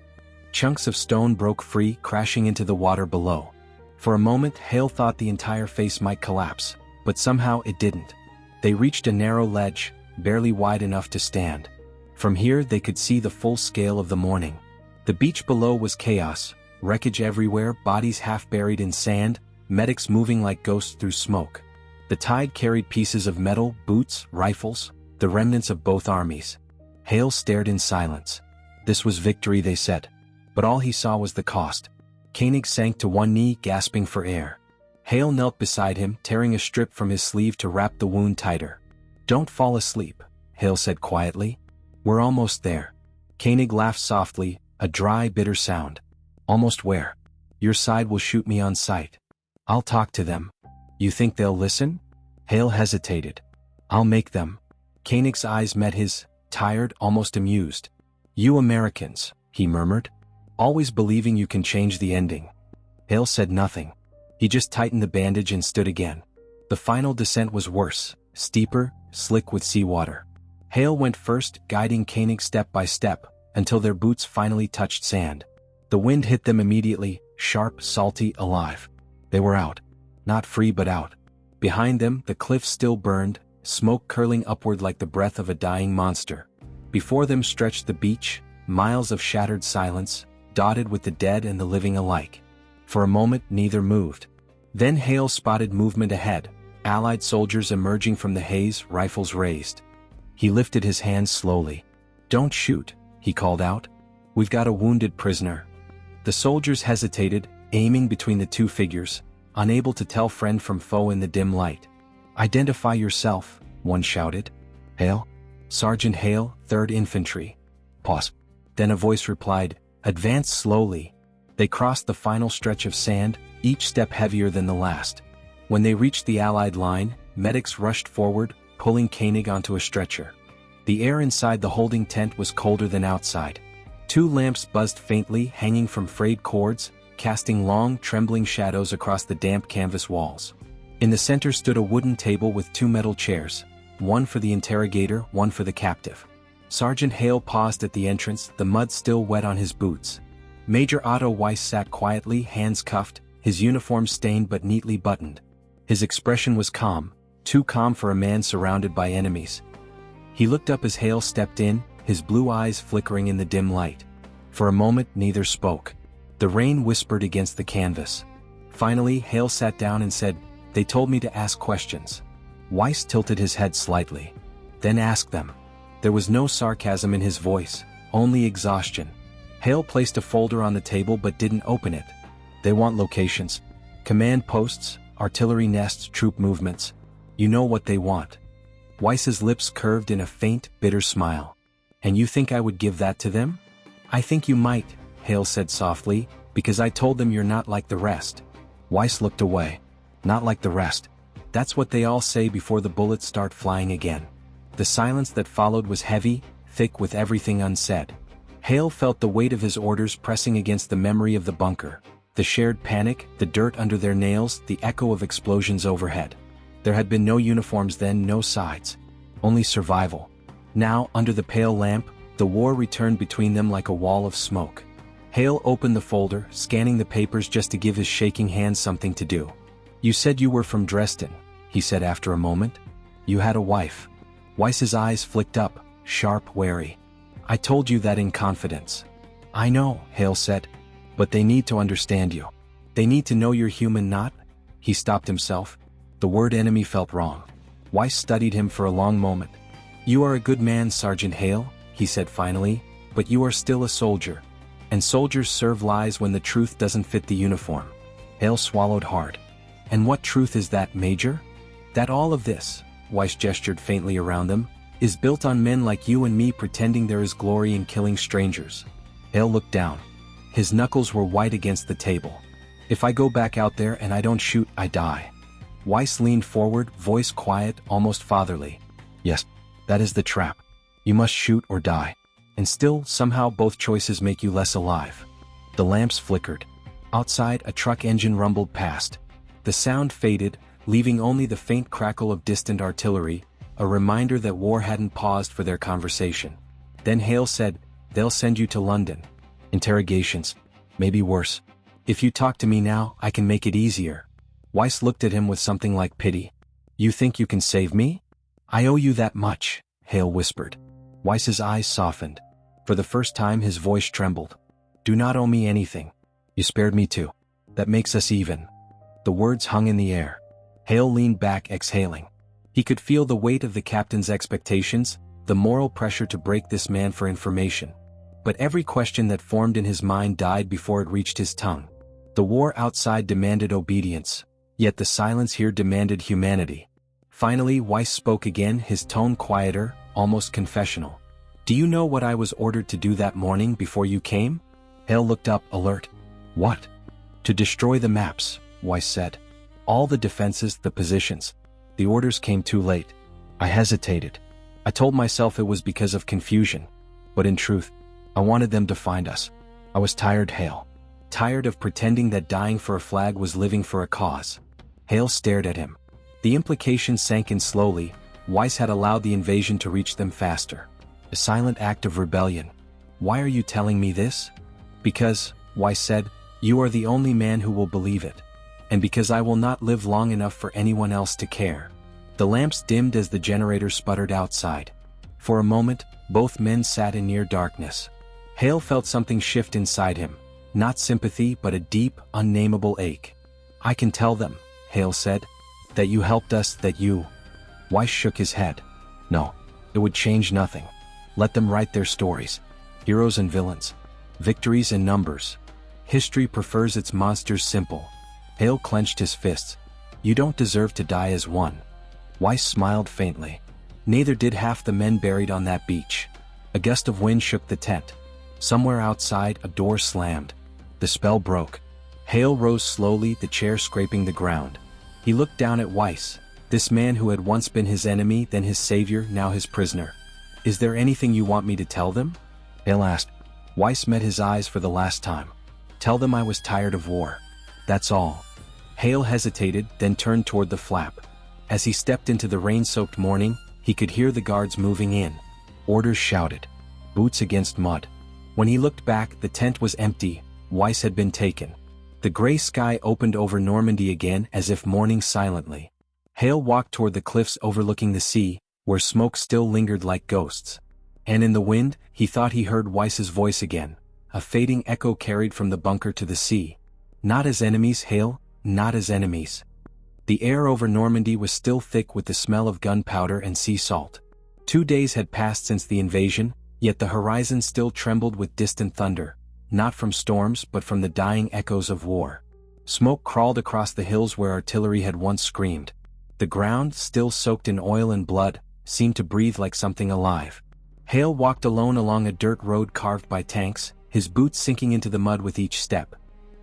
Chunks of stone broke free, crashing into the water below. For a moment, Hale thought the entire face might collapse, but somehow it didn't. They reached a narrow ledge, barely wide enough to stand. From here they could see the full scale of the morning. The beach below was chaos, wreckage everywhere, bodies half buried in sand, medics moving like ghosts through smoke. The tide carried pieces of metal, boots, rifles, the remnants of both armies. Hale stared in silence. This was victory, they said. But all he saw was the cost. Koenig sank to one knee, gasping for air. Hale knelt beside him, tearing a strip from his sleeve to wrap the wound tighter. "Don't fall asleep," Hale said quietly. "We're almost there." Koenig laughed softly, a dry, bitter sound. "Almost where? Your side will shoot me on sight. I'll talk to them." "You think they'll listen?" Hale hesitated. "I'll make them." Koenig's eyes met his, tired, almost amused. "You Americans," he murmured. "Always believing you can change the ending." Hale said nothing. He just tightened the bandage and stood again. The final descent was worse, steeper, slick with seawater. Hale went first, guiding Koenig step by step, until their boots finally touched sand. The wind hit them immediately, sharp, salty, alive. They were out. Not free but out. Behind them, the cliffs still burned, smoke curling upward like the breath of a dying monster. Before them stretched the beach, miles of shattered silence, dotted with the dead and the living alike. For a moment neither moved. Then Hale spotted movement ahead, Allied soldiers emerging from the haze, rifles raised. He lifted his hands slowly. "Don't shoot," he called out. "We've got a wounded prisoner." The soldiers hesitated, aiming between the two figures, unable to tell friend from foe in the dim light. "Identify yourself," one shouted. "Hale?" "Sergeant Hale, 3rd Infantry." Pause. Then a voice replied, "Advance slowly." They crossed the final stretch of sand, each step heavier than the last. When they reached the Allied line, medics rushed forward, pulling Koenig onto a stretcher. The air inside the holding tent was colder than outside. 2 lamps buzzed faintly, hanging from frayed cords, casting long, trembling shadows across the damp canvas walls. In the center stood a wooden table with 2 metal chairs, one for the interrogator, one for the captive. Sergeant Hale paused at the entrance, the mud still wet on his boots. Major Otto Weiss sat quietly, hands cuffed, his uniform stained but neatly buttoned. His expression was calm, too calm for a man surrounded by enemies. He looked up as Hale stepped in, his blue eyes flickering in the dim light. For a moment neither spoke. The rain whispered against the canvas. Finally Hale sat down and said, "They told me to ask questions." Weiss tilted his head slightly. "Then ask them." There was no sarcasm in his voice, only exhaustion. Hale placed a folder on the table but didn't open it. "They want locations. Command posts, artillery nests, troop movements. You know what they want." Weiss's lips curved in a faint, bitter smile. "And you think I would give that to them?" "I think you might," Hale said softly, "because I told them you're not like the rest." Weiss looked away. "Not like the rest. That's what they all say before the bullets start flying again." The silence that followed was heavy, thick with everything unsaid. Hale felt the weight of his orders pressing against the memory of the bunker. The shared panic, the dirt under their nails, the echo of explosions overhead. There had been no uniforms then, no sides. Only survival. Now, under the pale lamp, the war returned between them like a wall of smoke. Hale opened the folder, scanning the papers just to give his shaking hands something to do. "You said you were from Dresden," he said after a moment. "You had a wife." Weiss's eyes flicked up, sharp, wary. "I told you that in confidence." "I know," Hale said. "But they need to understand you. They need to know you're human, not—" He stopped himself. The word enemy felt wrong. Weiss studied him for a long moment. "You are a good man, Sergeant Hale," he said finally, "but you are still a soldier. And soldiers serve lies when the truth doesn't fit the uniform." Hale swallowed hard. "And what truth is that, Major?" "That all of this," Weiss gestured faintly around them, "is built on men like you and me pretending there is glory in killing strangers." Hale looked down. His knuckles were white against the table. "If I go back out there and I don't shoot, I die." Weiss leaned forward, voice quiet, almost fatherly. "Yes, that is the trap. You must shoot or die. And still, somehow both choices make you less alive." The lamps flickered. Outside, a truck engine rumbled past. The sound faded, leaving only the faint crackle of distant artillery, a reminder that war hadn't paused for their conversation. Then Hale said, "They'll send you to London. Interrogations. Maybe worse. If you talk to me now, I can make it easier." Weiss looked at him with something like pity. "You think you can save me?" "I owe you that much," Hale whispered. Weiss's eyes softened. For the first time his voice trembled. "Do not owe me anything. You spared me too. That makes us even." The words hung in the air. Hale leaned back, exhaling. He could feel the weight of the captain's expectations, the moral pressure to break this man for information. But every question that formed in his mind died before it reached his tongue. The war outside demanded obedience. Yet the silence here demanded humanity. Finally, Weiss spoke again, his tone quieter, almost confessional. "Do you know what I was ordered to do that morning before you came?" Hale looked up, alert. "What?" "To destroy the maps," Weiss said. "All the defenses, the positions. The orders came too late." I hesitated. I told myself it was because of confusion. But in truth, I wanted them to find us. I was tired, Hale. Tired of pretending that dying for a flag was living for a cause. Hale stared at him. The implications sank in slowly. Weiss had allowed the invasion to reach them faster. A silent act of rebellion. "Why are you telling me this?" "Because," Weiss said, "you are the only man who will believe it. And because I will not live long enough for anyone else to care." The lamps dimmed as the generator sputtered outside. For a moment, both men sat in near darkness. Hale felt something shift inside him. Not sympathy, but a deep, unnameable ache. "I can tell them," Hale said, "that you helped us, that you—" Weiss shook his head. "No, it would change nothing. Let them write their stories. Heroes and villains. Victories and numbers. History prefers its monsters simple." Hale clenched his fists. "You don't deserve to die as one." Weiss smiled faintly. "Neither did half the men buried on that beach." A gust of wind shook the tent. Somewhere outside, a door slammed. The spell broke. Hale rose slowly, the chair scraping the ground. He looked down at Weiss, this man who had once been his enemy, then his savior, now his prisoner. "Is there anything you want me to tell them?" Hale asked. Weiss met his eyes for the last time. "Tell them I was tired of war. That's all." Hale hesitated, then turned toward the flap. As he stepped into the rain-soaked morning, he could hear the guards moving in. Orders shouted. Boots against mud. When he looked back, the tent was empty. Weiss had been taken. The gray sky opened over Normandy again, as if mourning silently. Hale walked toward the cliffs overlooking the sea, where smoke still lingered like ghosts. And in the wind, he thought he heard Weiss's voice again, a fading echo carried from the bunker to the sea. "Not as enemies, Hale, not as enemies." The air over Normandy was still thick with the smell of gunpowder and sea salt. 2 days had passed since the invasion, yet the horizon still trembled with distant thunder, not from storms but from the dying echoes of war. Smoke crawled across the hills where artillery had once screamed. The ground, still soaked in oil and blood, seemed to breathe like something alive. Hale walked alone along a dirt road carved by tanks, his boots sinking into the mud with each step.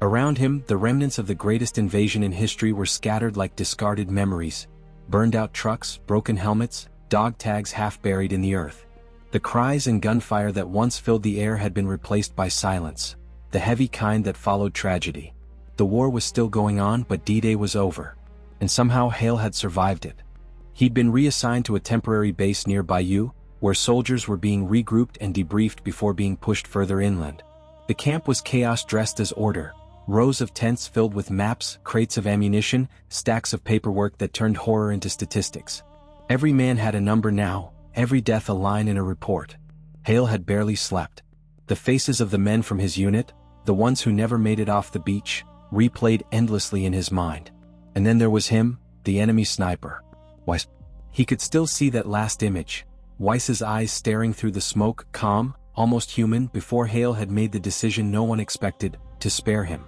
Around him, the remnants of the greatest invasion in history were scattered like discarded memories. Burned-out trucks, broken helmets, dog tags half buried in the earth. The cries and gunfire that once filled the air had been replaced by silence, the heavy kind that followed tragedy. The war was still going on, but D-Day was over. And somehow Hale had survived it. He'd been reassigned to a temporary base near Bayou, where soldiers were being regrouped and debriefed before being pushed further inland. The camp was chaos dressed as order. Rows of tents filled with maps, crates of ammunition, stacks of paperwork that turned horror into statistics. Every man had a number now, every death a line in a report. Hale had barely slept. The faces of the men from his unit, the ones who never made it off the beach, replayed endlessly in his mind. And then there was him, the enemy sniper. Weiss. He could still see that last image. Weiss's eyes staring through the smoke, calm, almost human, before Hale had made the decision no one expected, to spare him.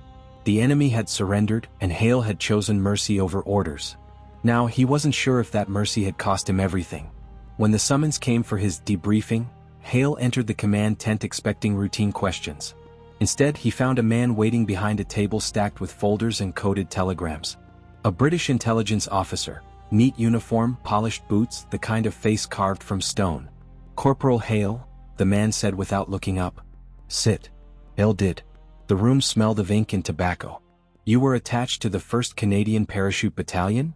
The enemy had surrendered, and Hale had chosen mercy over orders. Now, he wasn't sure if that mercy had cost him everything. When the summons came for his debriefing, Hale entered the command tent expecting routine questions. Instead, he found a man waiting behind a table stacked with folders and coded telegrams. A British intelligence officer, neat uniform, polished boots, the kind of face carved from stone. "Corporal Hale," the man said without looking up. "Sit." Hale did. The room smelled of ink and tobacco. "You were attached to the 1st Canadian Parachute Battalion?"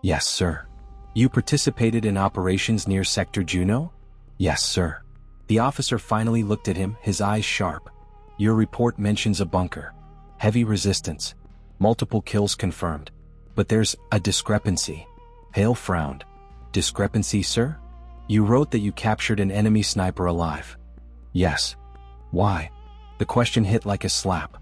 "Yes, sir." "You participated in operations near Sector Juno?" "Yes, sir." The officer finally looked at him, his eyes sharp. "Your report mentions a bunker. Heavy resistance. Multiple kills confirmed. But there's a discrepancy." Hale frowned. "Discrepancy, sir?" "You wrote that you captured an enemy sniper alive." "Yes." "Why?" The question hit like a slap.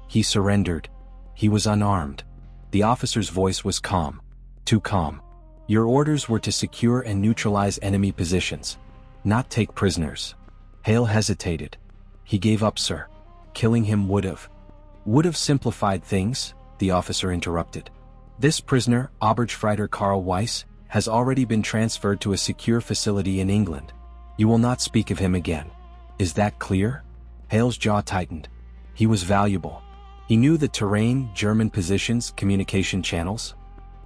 "He surrendered. He was unarmed." The officer's voice was calm. Too calm. "Your orders were to secure and neutralize enemy positions, not take prisoners." Hale hesitated. "He gave up, sir. Killing him would have simplified things," the officer interrupted. This prisoner, Oberstfreiter Karl Weiss, has already been transferred to a secure facility in England. You will not speak of him again. Is that clear? Hale's jaw tightened. He was valuable. He knew the terrain, German positions, communication channels.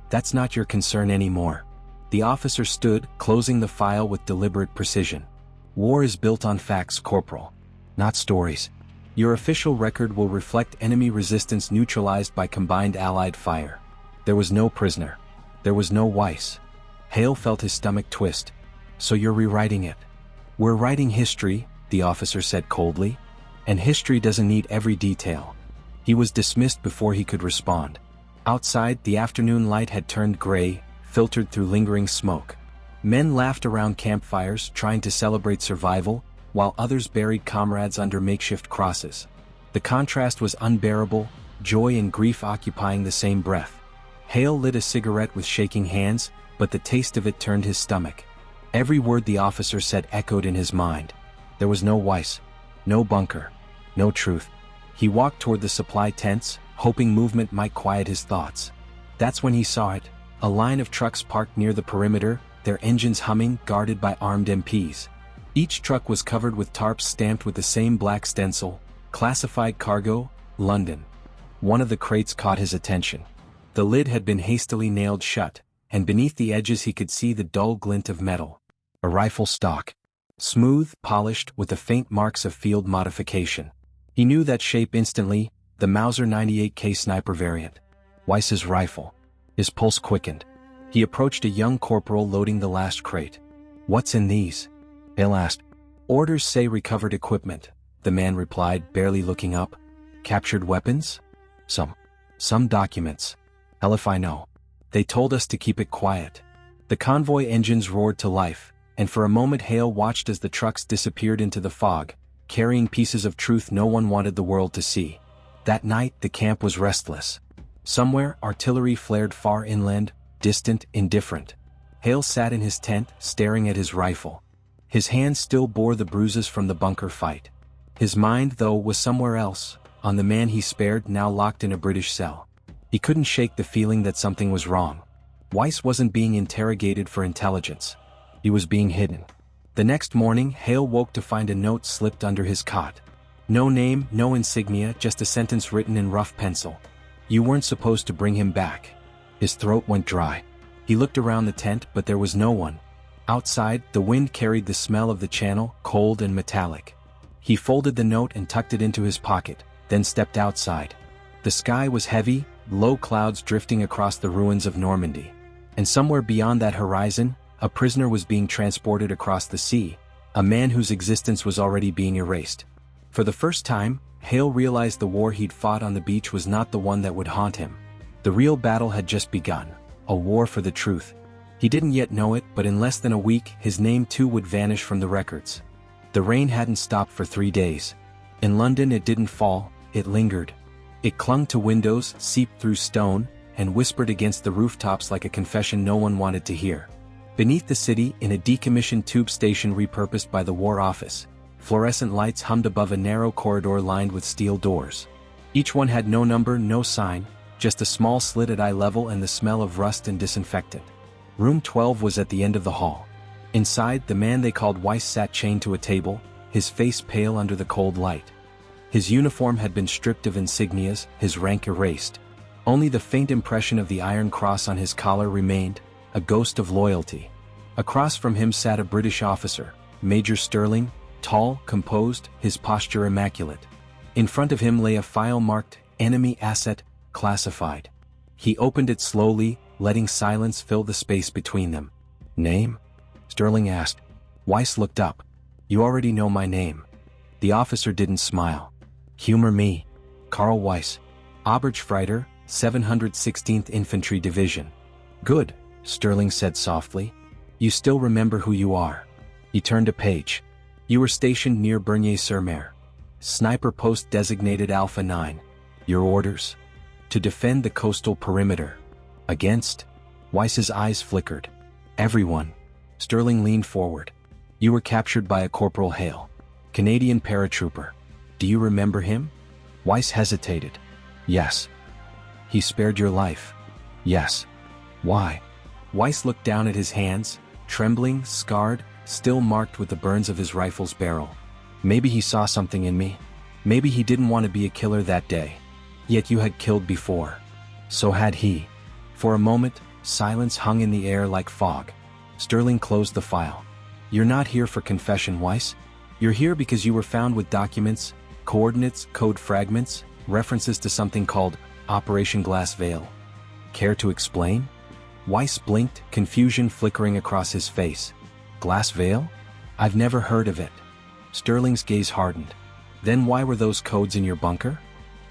That's not your concern anymore. The officer stood, closing the file with deliberate precision. War is built on facts, Corporal, not stories. Your official record will reflect enemy resistance neutralized by combined Allied fire. There was no prisoner. There was no Weiss. Hale felt his stomach twist. So you're rewriting it. We're writing history, the officer said coldly. And history doesn't need every detail. He was dismissed before he could respond. Outside, the afternoon light had turned gray, filtered through lingering smoke. Men laughed around campfires, trying to celebrate survival, while others buried comrades under makeshift crosses. The contrast was unbearable, joy and grief occupying the same breath. Hale lit a cigarette with shaking hands, but the taste of it turned his stomach. Every word the officer said echoed in his mind. There was no Weiss, no bunker, no truth. He walked toward the supply tents, hoping movement might quiet his thoughts. That's when he saw it, a line of trucks parked near the perimeter, their engines humming, guarded by armed MPs. Each truck was covered with tarps stamped with the same black stencil, classified cargo, London. One of the crates caught his attention. The lid had been hastily nailed shut, and beneath the edges he could see the dull glint of metal. A rifle stock. Smooth, polished, with the faint marks of field modification. He knew that shape instantly, the Mauser 98K sniper variant. Weiss's rifle. His pulse quickened. He approached a young corporal loading the last crate. What's in these? Hale asked. Orders say recovered equipment, the man replied, barely looking up. Captured weapons? Some documents. Hell if I know. They told us to keep it quiet. The convoy engines roared to life, and for a moment Hale watched as the trucks disappeared into the fog, carrying pieces of truth no one wanted the world to see. That night, the camp was restless. Somewhere, artillery flared far inland, distant, indifferent. Hale sat in his tent, staring at his rifle. His hand still bore the bruises from the bunker fight. His mind, though, was somewhere else, on the man he spared, now locked in a British cell. He couldn't shake the feeling that something was wrong. Weiss wasn't being interrogated for intelligence. He was being hidden. The next morning, Hale woke to find a note slipped under his cot. No name, no insignia, just a sentence written in rough pencil. You weren't supposed to bring him back. His throat went dry. He looked around the tent, but there was no one. Outside, the wind carried the smell of the channel, cold and metallic. He folded the note and tucked it into his pocket, then stepped outside. The sky was heavy, low clouds drifting across the ruins of Normandy. And somewhere beyond that horizon, a prisoner was being transported across the sea, a man whose existence was already being erased. For the first time, Hale realized the war he'd fought on the beach was not the one that would haunt him. The real battle had just begun, a war for the truth. He didn't yet know it, but in less than a week, his name too would vanish from the records. The rain hadn't stopped for 3 days. In London it didn't fall, it lingered. It clung to windows, seeped through stone, and whispered against the rooftops like a confession no one wanted to hear. Beneath the city, in a decommissioned tube station repurposed by the War Office, fluorescent lights hummed above a narrow corridor lined with steel doors. Each one had no number, no sign, just a small slit at eye level and the smell of rust and disinfectant. Room 12 was at the end of the hall. Inside, the man they called Weiss sat chained to a table, his face pale under the cold light. His uniform had been stripped of insignias, his rank erased. Only the faint impression of the Iron Cross on his collar remained, a ghost of loyalty. Across from him sat a British officer, Major Sterling, tall, composed, his posture immaculate. In front of him lay a file marked, Enemy Asset, Classified. He opened it slowly, letting silence fill the space between them. Name? Sterling asked. Weiss looked up. You already know my name. The officer didn't smile. Humor me. Karl Weiss. Oberstfreiter, 716th Infantry Division. Good, Sterling said softly. You still remember who you are. He turned a page. You were stationed near Bernay-sur-Mer. Sniper post designated Alpha 9. Your orders? To defend the coastal perimeter. Against? Weiss's eyes flickered. Everyone. Sterling leaned forward. You were captured by a Corporal Hale. Canadian paratrooper. Do you remember him? Weiss hesitated. Yes. He spared your life. Yes. Why? Weiss looked down at his hands, trembling, scarred, still marked with the burns of his rifle's barrel. Maybe he saw something in me. Maybe he didn't want to be a killer that day. Yet you had killed before. So had he. For a moment, silence hung in the air like fog. Sterling closed the file. You're not here for confession, Weiss. You're here because you were found with documents, coordinates, code fragments, references to something called Operation Glass Veil. Care to explain? Weiss blinked, confusion flickering across his face. Glass Veil? I've never heard of it. Sterling's gaze hardened. Then why were those codes in your bunker?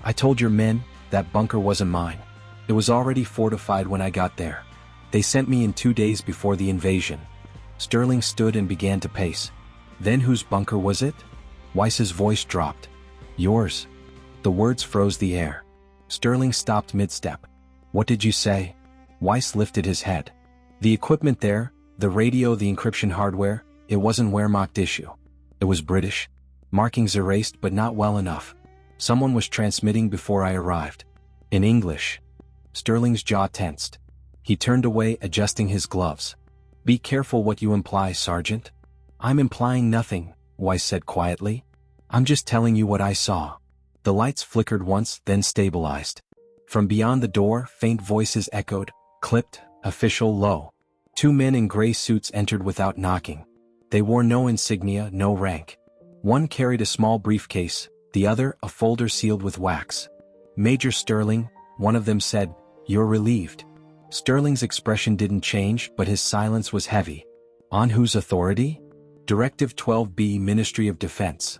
I told your men, that bunker wasn't mine. It was already fortified when I got there. They sent me in 2 days before the invasion. Sterling stood and began to pace. Then whose bunker was it? Weiss's voice dropped. Yours. The words froze the air. Sterling stopped mid-step. What did you say? Weiss lifted his head. The equipment there, the radio, the encryption hardware, it wasn't Wehrmacht issue. It was British. Markings erased but not well enough. Someone was transmitting before I arrived. In English. Sterling's jaw tensed. He turned away, adjusting his gloves. Be careful what you imply, Sergeant. I'm implying nothing, Weiss said quietly. I'm just telling you what I saw. The lights flickered once, then stabilized. From beyond the door, faint voices echoed, clipped, official, low. 2 men in gray suits entered without knocking. They wore no insignia, no rank. One carried a small briefcase, the other a folder sealed with wax. Major Sterling, one of them said, You're relieved. Sterling's expression didn't change, but his silence was heavy. On whose authority? Directive 12B, Ministry of Defense.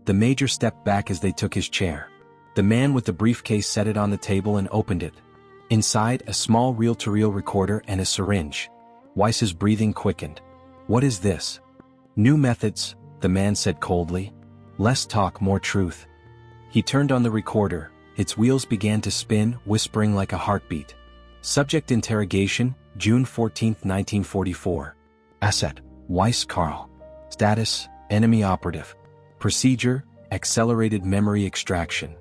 The major stepped back as they took his chair. The man with the briefcase set it on the table and opened it. Inside, a small reel-to-reel recorder and a syringe. Weiss's breathing quickened. What is this? New methods, the man said coldly. Less talk, more truth. He turned on the recorder. Its wheels began to spin, whispering like a heartbeat. Subject interrogation, June 14, 1944. Asset, Weiss Carl. Status, enemy operative. Procedure, accelerated memory extraction.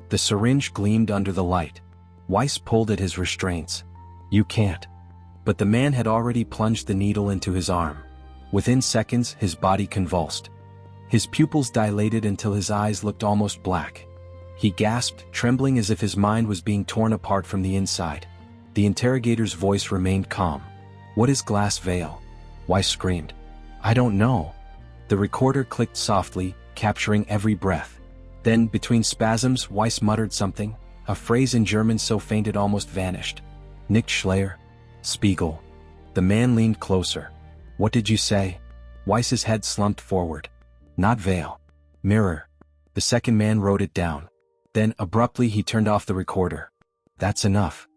The syringe gleamed under the light. Weiss pulled at his restraints. You can't. But the man had already plunged the needle into his arm. Within seconds, his body convulsed. His pupils dilated until his eyes looked almost black. He gasped, trembling as if his mind was being torn apart from the inside. The interrogator's voice remained calm. What is Glass Veil? Weiss screamed. I don't know. The recorder clicked softly, capturing every breath. Then, between spasms, Weiss muttered something, a phrase in German so faint it almost vanished. Nicht Schleier? Spiegel. The man leaned closer. What did you say? Weiss's head slumped forward. Not veil. Mirror. The second man wrote it down. Then, abruptly, he turned off the recorder. That's enough.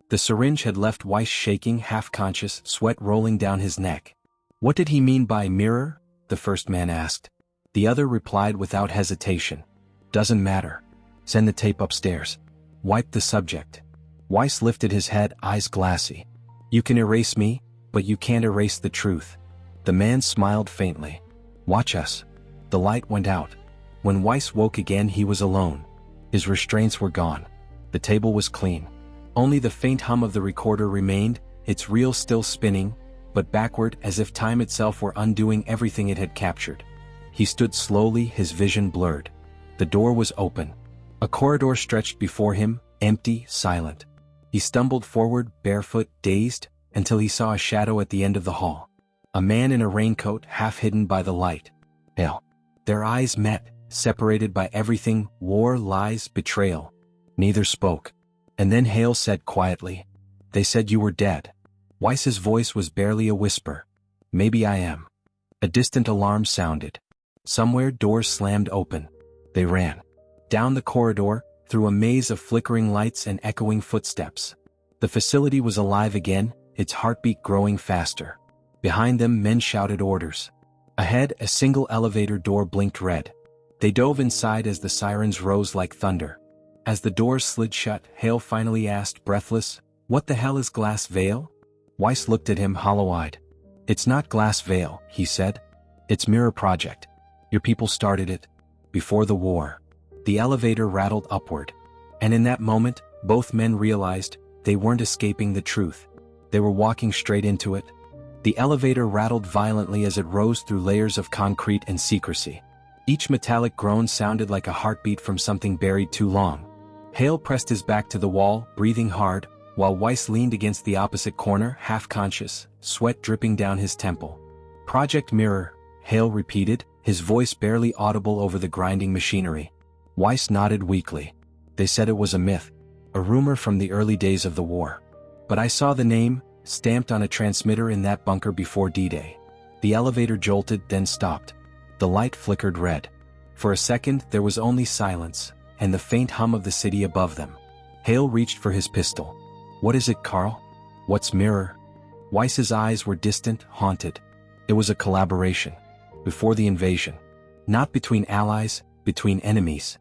The syringe had left Weiss shaking, half-conscious, sweat rolling down his neck. What did he mean by mirror? The first man asked. The other replied without hesitation. Doesn't matter. Send the tape upstairs. Wipe the subject. Weiss lifted his head, eyes glassy. You can erase me, but you can't erase the truth. The man smiled faintly. Watch us. The light went out. When Weiss woke again, he was alone. His restraints were gone. The table was clean. Only the faint hum of the recorder remained, its reel still spinning, but backward as if time itself were undoing everything it had captured. He stood slowly, his vision blurred. The door was open. A corridor stretched before him, empty, silent. He stumbled forward, barefoot, dazed, until he saw a shadow at the end of the hall. A man in a raincoat, half hidden by the light. Hale. Their eyes met, separated by everything, war, lies, betrayal. Neither spoke. And then Hale said quietly, They said you were dead. Weiss's voice was barely a whisper. Maybe I am. A distant alarm sounded. Somewhere doors slammed open. They ran. Down the corridor, through a maze of flickering lights and echoing footsteps. The facility was alive again, its heartbeat growing faster. Behind them, men shouted orders. Ahead, a single elevator door blinked red. They dove inside as the sirens rose like thunder. As the doors slid shut, Hale finally asked, breathless, What the hell is Glass Veil? Weiss looked at him hollow-eyed. It's not Glass Veil, he said. It's Mirror Project. Your people started it. Before the war. The elevator rattled upward. And in that moment, both men realized, they weren't escaping the truth. They were walking straight into it. The elevator rattled violently as it rose through layers of concrete and secrecy. Each metallic groan sounded like a heartbeat from something buried too long. Hale pressed his back to the wall, breathing hard, while Weiss leaned against the opposite corner, half-conscious, sweat dripping down his temple. "Project Mirror," Hale repeated, his voice barely audible over the grinding machinery. Weiss nodded weakly. "They said it was a myth, a rumor from the early days of the war. But I saw the name, stamped on a transmitter in that bunker before D-Day." The elevator jolted, then stopped. The light flickered red. For a second there was only silence, and the faint hum of the city above them. Hale reached for his pistol. "What is it, Carl? What's Mirror?" Weiss's eyes were distant, haunted. It was a collaboration. Before the invasion. Not between allies, between enemies.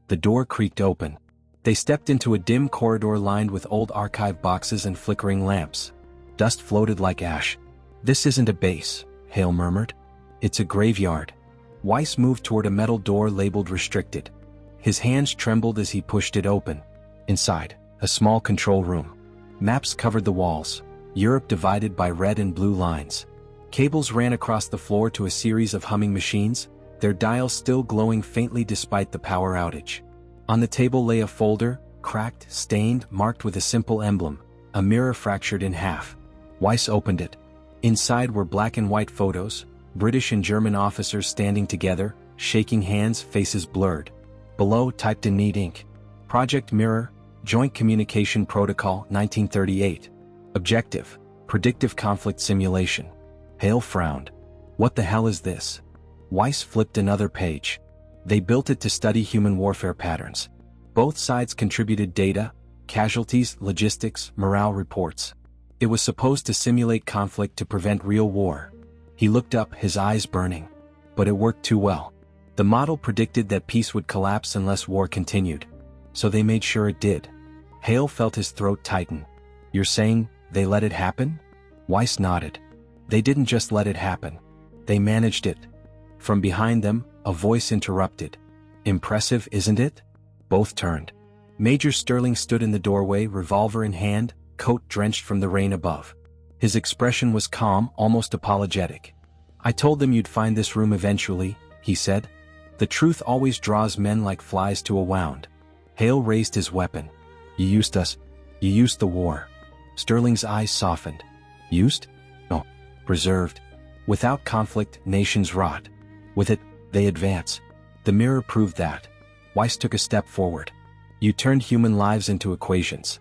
The door creaked open. They stepped into a dim corridor lined with old archive boxes and flickering lamps. Dust floated like ash. "This isn't a base," Hale murmured. "It's a graveyard." Weiss moved toward a metal door labeled Restricted. His hands trembled as he pushed it open. Inside, a small control room. Maps covered the walls, Europe divided by red and blue lines. Cables ran across the floor to a series of humming machines, their dials still glowing faintly despite the power outage. On the table lay a folder, cracked, stained, marked with a simple emblem, a mirror fractured in half. Weiss opened it. Inside were black and white photos, British and German officers standing together, shaking hands, faces blurred. Below, typed in neat ink, "Project Mirror, Joint Communication Protocol, 1938. Objective, Predictive Conflict Simulation." Hale frowned. "What the hell is this?" Weiss flipped another page. "They built it to study human warfare patterns. Both sides contributed data, casualties, logistics, morale reports. It was supposed to simulate conflict to prevent real war." He looked up, his eyes burning. But it worked too well. The model predicted that peace would collapse unless war continued. So they made sure it did. Hale felt his throat tighten. "You're saying, they let it happen?" Weiss nodded. "They didn't just let it happen. They managed it." From behind them, a voice interrupted. "Impressive, isn't it?" Both turned. Major Sterling stood in the doorway, revolver in hand, coat drenched from the rain above. His expression was calm, almost apologetic. "I told them you'd find this room eventually," he said. "The truth always draws men like flies to a wound." Hale raised his weapon. "You used us. You used the war." Sterling's eyes softened. "Used? No. Preserved. Without conflict, nations rot. With it, they advance. The mirror proved that." Weiss took a step forward. "You turned human lives into equations."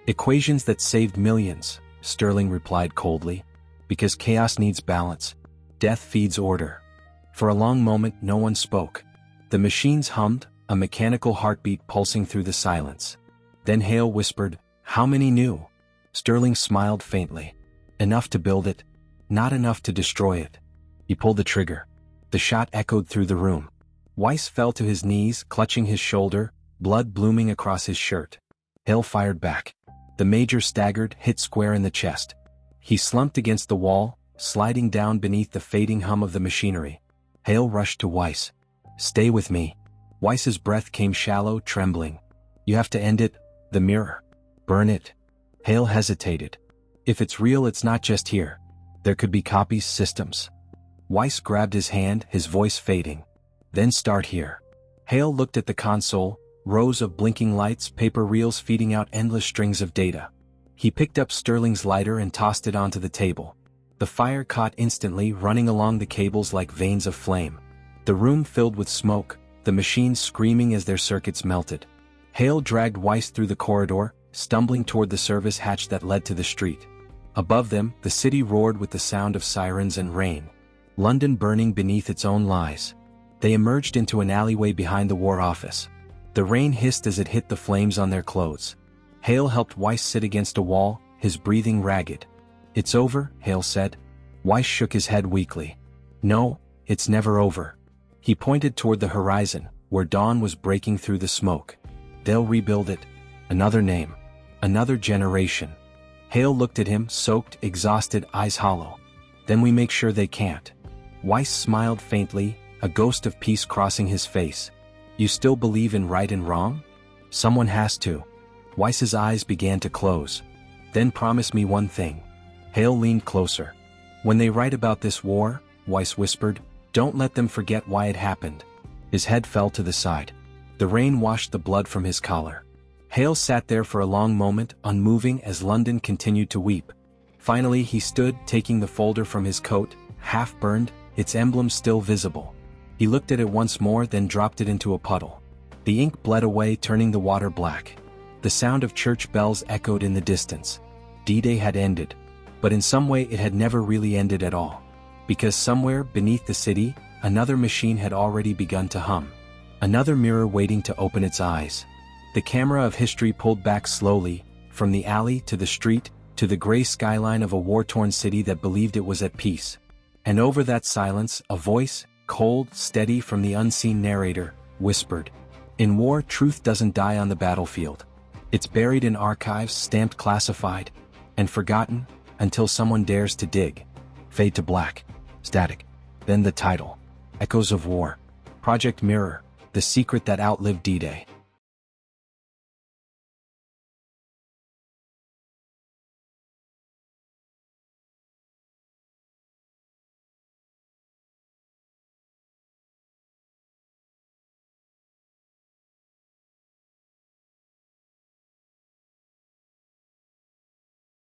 "Equations that saved millions," Sterling replied coldly. "Because chaos needs balance. Death feeds order." For a long moment no one spoke. The machines hummed, a mechanical heartbeat pulsing through the silence. Then Hale whispered, "How many knew?" Sterling smiled faintly. "Enough to build it. Not enough to destroy it." He pulled the trigger. The shot echoed through the room. Weiss fell to his knees, clutching his shoulder, blood blooming across his shirt. Hale fired back. The major staggered, hit square in the chest. He slumped against the wall, sliding down beneath the fading hum of the machinery. Hale rushed to Weiss. "Stay with me." Weiss's breath came shallow, trembling. "You have to end it, the mirror. Burn it." Hale hesitated. "If it's real, it's not just here. There could be copies, systems." Weiss grabbed his hand, his voice fading. "Then start here." Hale looked at the console, rows of blinking lights, paper reels feeding out endless strings of data. He picked up Sterling's lighter and tossed it onto the table. The fire caught instantly, running along the cables like veins of flame. The room filled with smoke, the machines screaming as their circuits melted. Hale dragged Weiss through the corridor, stumbling toward the service hatch that led to the street. Above them, the city roared with the sound of sirens and rain. London burning beneath its own lies. They emerged into an alleyway behind the War Office. The rain hissed as it hit the flames on their clothes. Hale helped Weiss sit against a wall, his breathing ragged. "It's over," Hale said. Weiss shook his head weakly. "No, it's never over." He pointed toward the horizon, where dawn was breaking through the smoke. "They'll rebuild it. Another name. Another generation." Hale looked at him, soaked, exhausted, eyes hollow. "Then we make sure they can't." Weiss smiled faintly, a ghost of peace crossing his face. "You still believe in right and wrong?" "Someone has to." Weiss's eyes began to close. Then promise me one thing. Hale leaned closer. When they write about this war, Weiss whispered, don't let them forget why it happened. His head fell to the side. The rain washed the blood from his collar. Hale sat there for a long moment, unmoving as London continued to weep. Finally he stood, taking the folder from his coat, half-burned, its emblem still visible. He looked at it once more, then dropped it into a puddle. The ink bled away, turning the water black. The sound of church bells echoed in the distance. D-Day had ended. But in some way it had never really ended at all. Because somewhere beneath the city, another machine had already begun to hum. Another mirror waiting to open its eyes. The camera of history pulled back slowly, from the alley to the street, to the gray skyline of a war-torn city that believed it was at peace. And over that silence, a voice, cold, steady from the unseen narrator, whispered, in war, truth doesn't die on the battlefield. It's buried in archives, stamped classified, and forgotten, until someone dares to dig. Fade to black. Static. Then the title. Echoes of War. Project Mirror, the secret that outlived D-Day.